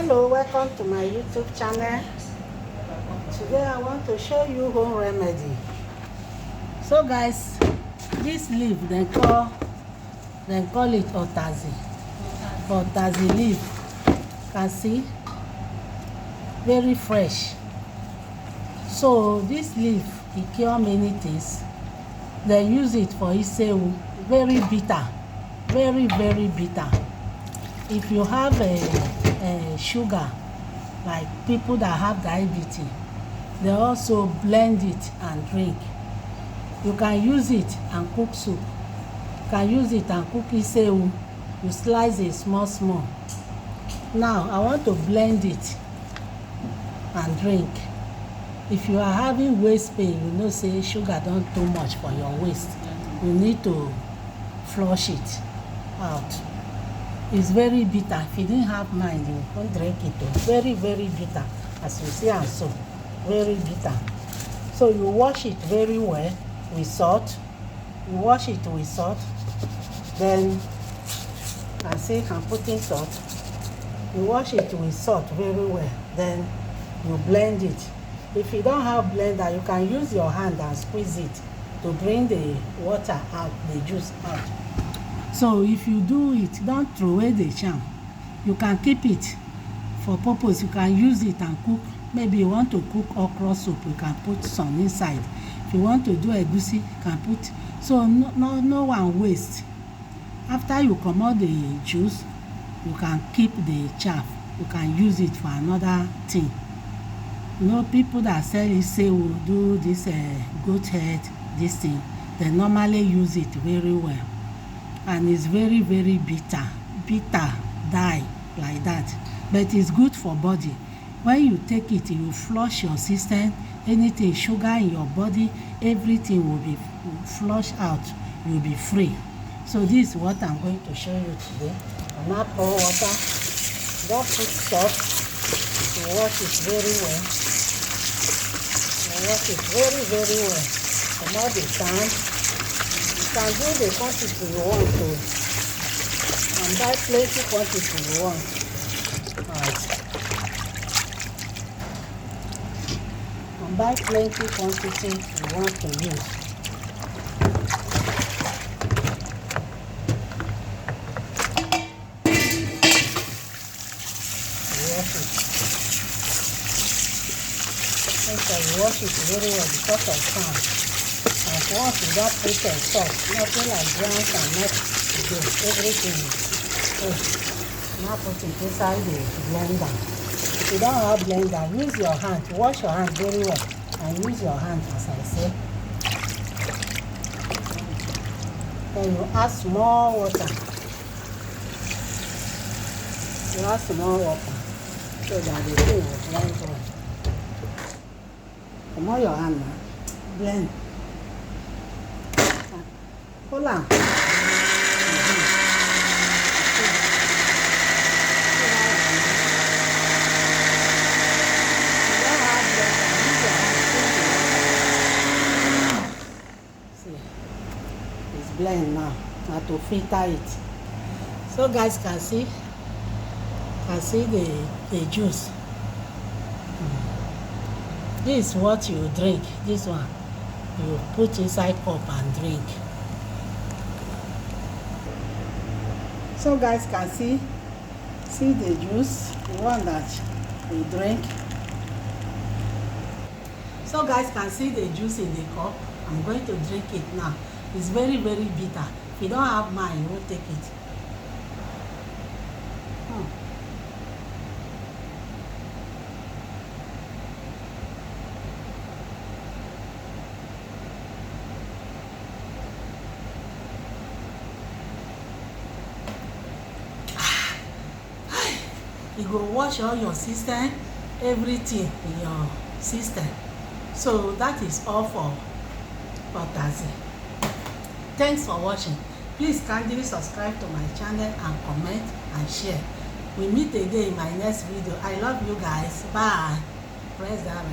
Hello, welcome to my YouTube channel. Today I want to show you home remedy. So guys, this leaf they call it otazi. Otazi leaf, can see, very fresh. So this leaf it cure many things. They use it for isewu, very bitter, very bitter. If you have a sugar, like people that have diabetes, they also blend it and drink. You can use it and cook soup. You can use it and cook isewu. You slice it small. Now I want to blend it and drink. If you are having waist pain, you know say sugar don't too much for your waist. You need to flush it out. It's very bitter. If you didn't have mind, you won't drink it. Very bitter, as you see, and so very bitter. So you wash it very well with salt. You wash it with salt. Then I say I'm putting salt. You wash it with salt very well. Then you blend it. If you don't have blender, you can use your hand and squeeze it to bring the water out, the juice out. So if you do it, don't throw away the charm. You can keep it for purpose. You can use it and cook. Maybe you want to cook okra soup, you can put some inside. If you want to do egusi, you can put. So no one waste. After you come out the juice, you can keep the chaff. You can use it for another thing. You know, people that sell it say will do this goat head, this thing. They normally use it very well. And it's very bitter die like that, but it's good for body. When you take it, you flush your system, anything sugar in your body, everything will be flushed out. You'll be free. So this is what I'm going to show you today. I'm not pour water, just put salt to wash it very well. Wash it very well. Come out the sand. You can do the quantity you want to, and buy plenty quantity you want. Alright. And buy plenty quantity you want to use. Wash it. Make sure you wash it very well because of sand. And once you don't put salt, nothing like grounds and not to do everything. Now put it inside the blender. If you don't have blender, use your hand. Wash your hand very well and use your hand, as I say. Then you add small water. You add small water so that the thing will blend well. Come on your hand now. Blend. Hold on. See, it's blend now. Now to filter it. So guys can see the juice. This is what you drink. This one you put inside cup and drink. So guys can see the juice, the one that we drink. So guys can see the juice in the cup. I'm going to drink it now. It's very bitter. If you don't have mine, you won't take it. You go wash all your system, everything in your system. So that is all for otazi. Thanks for watching. Please kindly subscribe to my channel and comment and share. We meet again in my next video. I love you guys. Bye. Press that.